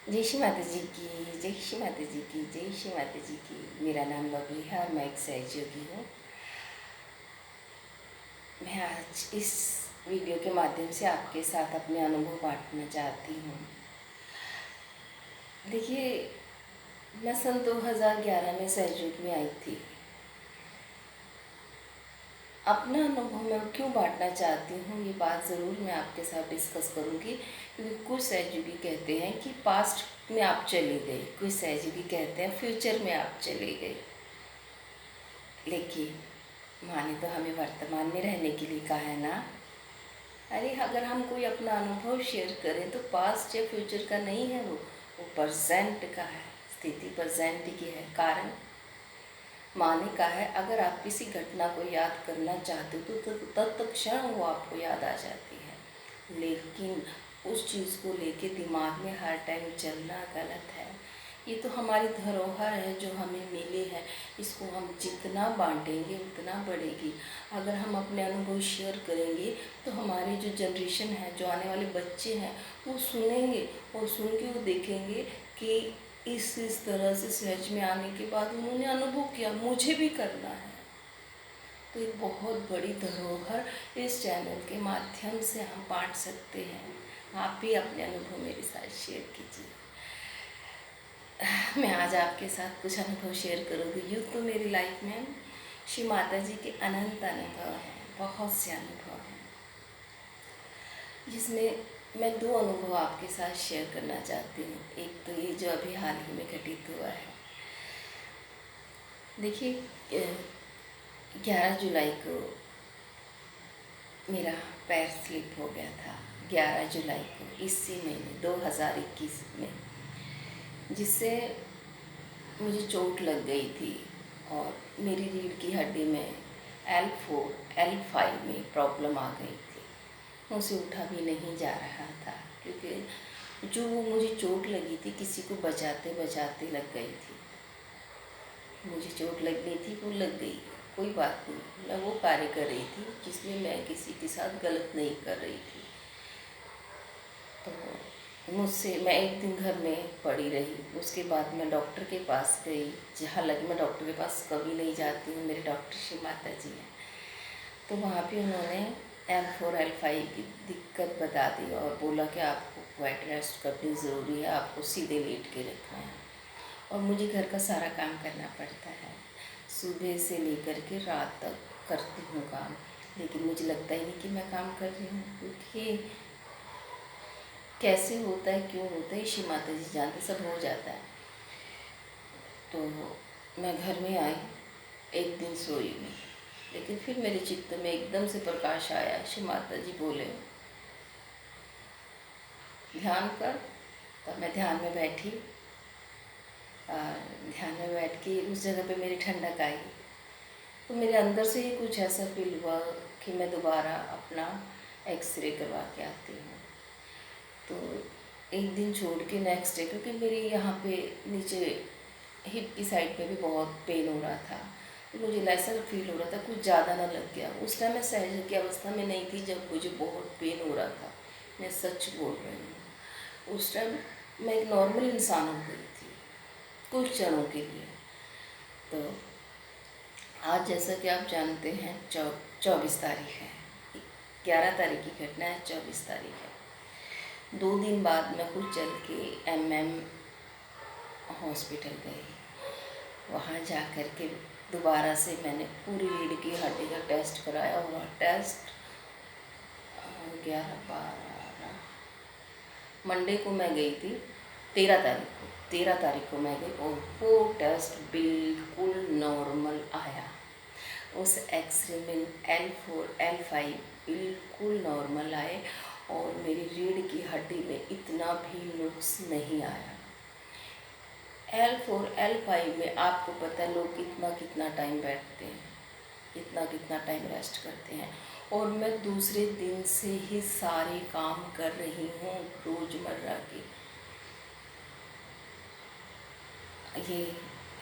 जय श्री माता जी की, जय श्री माता जी की, जय श्री माता जी की। मेरा नाम बबली है और मैं एक सहयोगी हूँ। मैं आज इस वीडियो के माध्यम से आपके साथ अपने अनुभव बांटना चाहती हूँ। देखिए, मैं सन 2011 में सहयोग में आई थी। अपना अनुभव मैं क्यों बांटना चाहती हूँ, ये बात ज़रूर मैं आपके साथ डिस्कस करूँगी, क्योंकि कुछ सहयोगी कहते हैं कि पास्ट में आप चले गए, कुछ सहयोगी कहते हैं फ्यूचर में आप चले गए। लेकिन माँ ने तो हमें वर्तमान में रहने के लिए कहा है ना। अरे अगर हम कोई अपना अनुभव शेयर करें तो पास्ट या फ्यूचर का नहीं है, वो प्रेजेंट का है। स्थिति प्रेजेंट की है। कारण माँ ने कहा है अगर आप किसी घटना को याद करना चाहते हो तो तत्क्षण वो आपको याद आ जाती है, लेकिन उस चीज़ को लेके दिमाग में हर टाइम चलना गलत है। ये तो हमारी धरोहर है जो हमें मिली है, इसको हम जितना बांटेंगे उतना बढ़ेगी। अगर हम अपने अनुभव शेयर करेंगे तो हमारी जो जनरेशन है, जो आने वाले बच्चे हैं, वो सुनेंगे और सुन के वो देखेंगे कि इस तरह से सहज में आने के बाद उन्होंने अनुभव किया, मुझे भी करना है। तो एक बहुत बड़ी धरोहर इस चैनल के माध्यम से हम बांट सकते हैं। आप भी अपने अनुभव मेरे साथ शेयर कीजिए। मैं आज आपके साथ कुछ अनुभव शेयर करूँगी। यूँ तो मेरी लाइफ में श्री माता जी के अनंत अनुभव हैं, बहुत से अनुभव हैं, जिसमें मैं दो अनुभव आपके साथ शेयर करना चाहती हूँ। एक तो ये जो अभी हाल ही में घटित हुआ है। देखिए, 11 जुलाई को मेरा पैर स्लिप हो गया था। 11 जुलाई को इसी महीने 2021 में, जिससे मुझे चोट लग गई थी और मेरी रीढ़ की हड्डी में L4 L5 में प्रॉब्लम आ गई थी। मुझसे उठा भी नहीं जा रहा था, क्योंकि जो वो मुझे चोट लगी थी किसी को बचाते बचाते लग गई थी। मुझे चोट लगनी थी, वो लग गई, कोई बात नहीं। मैं वो कार्य कर रही थी जिसमें मैं किसी के साथ गलत नहीं कर रही थी। तो मैं एक दिन घर में पड़ी रही। उसके बाद मैं डॉक्टर के पास गई। हालांकि मैं डॉक्टर के पास कभी नहीं जाती हूँ, मेरे डॉक्टर श्री माता जी हैं। तो वहाँ पे उन्होंने L4 L5 की दिक्कत बता दी और बोला कि आपको बेड रेस्ट करनी ज़रूरी है, आपको सीधे लेट के रखना है। और मुझे घर का सारा काम करना पड़ता है, सुबह से लेकर के रात तक करती हूँ काम, लेकिन मुझे लगता ही नहीं कि मैं काम कर रही हूँ, क्योंकि कैसे होता है, क्यों होता है, श्री माता जी जानते, सब हो जाता है। तो मैं घर में आई, एक दिन सोई में, लेकिन फिर मेरे चित्त में एकदम से प्रकाश आया। श्री माता जी बोले ध्यान कर। तब मैं ध्यान में बैठी और ध्यान में बैठ के उस जगह पे मेरी ठंडक आई। तो मेरे अंदर से ही कुछ ऐसा फील हुआ कि मैं दोबारा अपना एक्सरे करवा के आती हूँ। तो एक दिन छोड़ के नेक्स्ट डे, क्योंकि मेरी यहाँ पे नीचे हिप की साइड पे भी बहुत पेन हो रहा था, तो मुझे ऐसा फील हो रहा था कुछ ज़्यादा ना लग गया। उस टाइम मैं सहज की अवस्था में नहीं थी जब मुझे बहुत पेन हो रहा था, मैं सच बोल रही हूँ। उस टाइम मैं एक नॉर्मल इंसान हो गई थी कुछ क्षणों के लिए। तो आज जैसा कि आप जानते हैं 24 तारीख है, 11 तारीख की घटना है, 24 तारीख है। 2 दिन बाद मैं खुद चल के MM हॉस्पिटल गई। वहाँ जा कर के दोबारा से मैंने पूरी रीढ़ की हड्डी का टेस्ट कराया। हुआ टेस्ट 11-12 मंडे को मैं गई थी, 13 तारीख को मैं गई और वो टेस्ट बिल्कुल नॉर्मल आया। उस एक्सरे में L4 L5 बिल्कुल नॉर्मल आए और मेरी रीढ़ की हड्डी में इतना भी नुक्स नहीं आया। L4 L5 में आपको पता है लोग कितना टाइम बैठते हैं, कितना टाइम रेस्ट करते हैं, और मैं दूसरे दिन से ही सारे काम कर रही हूँ रोज़मर्रा के। ये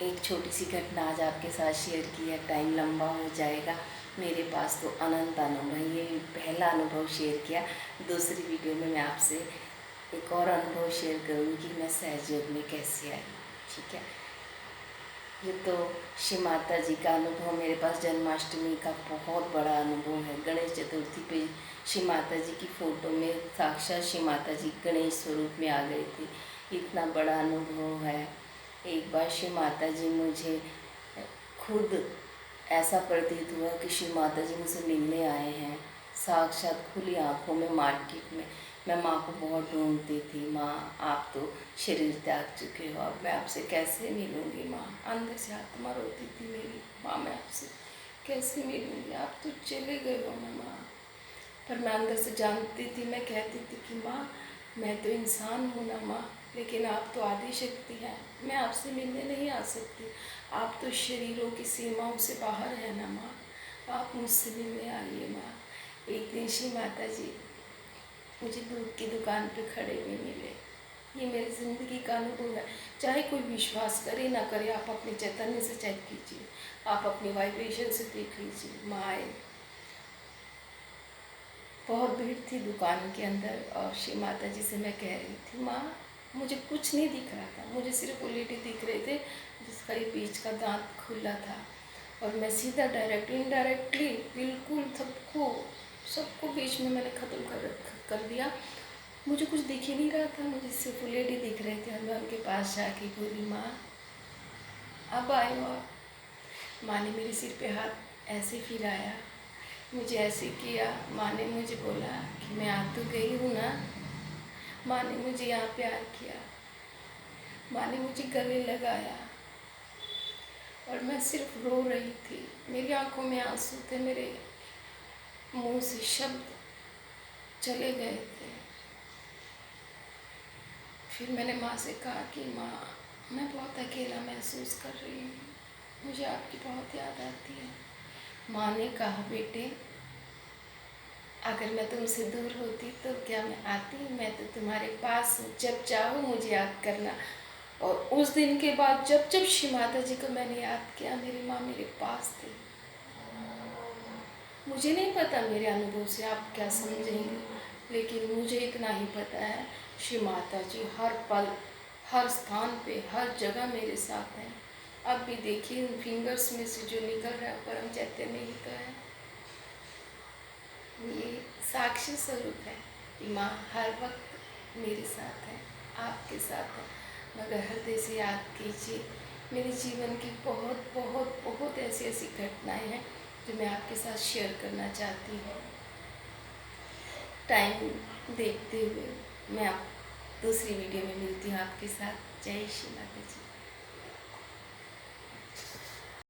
एक छोटी सी घटना आज आपके साथ शेयर की है, टाइम लंबा हो जाएगा। मेरे पास तो अनंत अनुभव है, ये पहला अनुभव शेयर किया। दूसरी वीडियो में मैं आपसे एक और अनुभव शेयर करूँगी कि मैं सहयोग में कैसे आई। ठीक है, ये तो श्री माता जी का अनुभव मेरे पास जन्माष्टमी का बहुत बड़ा अनुभव है। गणेश चतुर्थी पे श्री माता जी की फ़ोटो में साक्षात श्री माता जी गणेश स्वरूप में आ गई थी। इतना बड़ा अनुभव है। एक बार श्री माता जी मुझे खुद ऐसा प्रतीत हुआ कि श्री माता जी मुझसे मिलने आए हैं, साक्षात खुली आँखों में मार्केट में। मैं माँ को बहुत ढूंढती थी, माँ आप तो शरीर त्याग चुके हो, अब मैं आपसे कैसे मिलूँगी माँ। अंदर से आत्मा रोती थी मेरी, माँ मैं आपसे कैसे मिलूँगी, आप तो चले गए हो ना माँ। पर मैं अंदर से जानती थी, मैं कहती थी कि माँ मैं तो इंसान हूँ ना माँ, लेकिन आप तो आदि शक्ति हैं, मैं आपसे मिलने नहीं आ सकती। आप तो शरीरों की सीमाओं से बाहर है ना माँ, आप मुझसे मिलने आइए माँ। एक दिन श्री माता जी मुझे दूध की दुकान पे खड़े हुए मिले। ये मेरी ज़िंदगी का अनुभव है। चाहे कोई विश्वास करे ना करे, आप अपने चैतन्य से चेक कीजिए, आप अपनी वाइब्रेशन से देख लीजिए। माँ आए, बहुत भीड़ थी दुकान के अंदर और श्री माता जी से मैं कह रही थी माँ मुझे कुछ नहीं दिख रहा था, मुझे सिर्फ वो लेडी दिख रहे थे जिसका ये बीच का दांत खुला था। और मैं सीधा डायरेक्ट इनडायरेक्टली बिल्कुल सबको बीच में मैंने ख़त्म कर दिया। मुझे कुछ दिख ही नहीं रहा था, मुझे सिर्फ वो लेडी दिख रहे थे। और मैं उनके पास जाके बोली माँ अब आए हो आप। माँ ने मेरे सिर पे हाथ ऐसे फिराया, मुझे ऐसे किया। माँ ने मुझे बोला कि मैं आ तो गई हूँ ना। माँ ने मुझे यहाँ प्यार किया, माँ ने मुझे गले लगाया और मैं सिर्फ रो रही थी। मेरी आंखों में आंसू थे, मेरे मुंह से शब्द चले गए थे। फिर मैंने माँ से कहा कि माँ मैं बहुत अकेला महसूस कर रही हूँ, मुझे आपकी बहुत याद आती है। माँ ने कहा बेटे अगर मैं तुमसे दूर होती तो क्या मैं आती, मैं तो तुम्हारे पास हूँ, जब चाहो मुझे याद करना। और उस दिन के बाद जब जब श्री माता जी को मैंने याद किया, मेरी माँ मेरे पास थी। मुझे नहीं पता मेरे अनुभव से आप क्या समझेंगे, लेकिन मुझे इतना ही पता है श्री माता जी हर पल हर स्थान पे हर जगह मेरे साथ हैं। अब भी देखिए उन फिंगर्स में से जो निकल रहा है परम चैतन्य ही तो है। ये साक्षी स्वरूप है कि माँ हर वक्त मेरे साथ है, आपके साथ है। मगर हृदय से याद कीजिए, मेरे जीवन की बहुत बहुत बहुत ऐसी ऐसी घटनाएं हैं जो मैं आपके साथ शेयर करना चाहती हूँ। टाइम देखते हुए मैं आप दूसरी वीडियो में मिलती हूँ आपके साथ। जय श्री माता जी।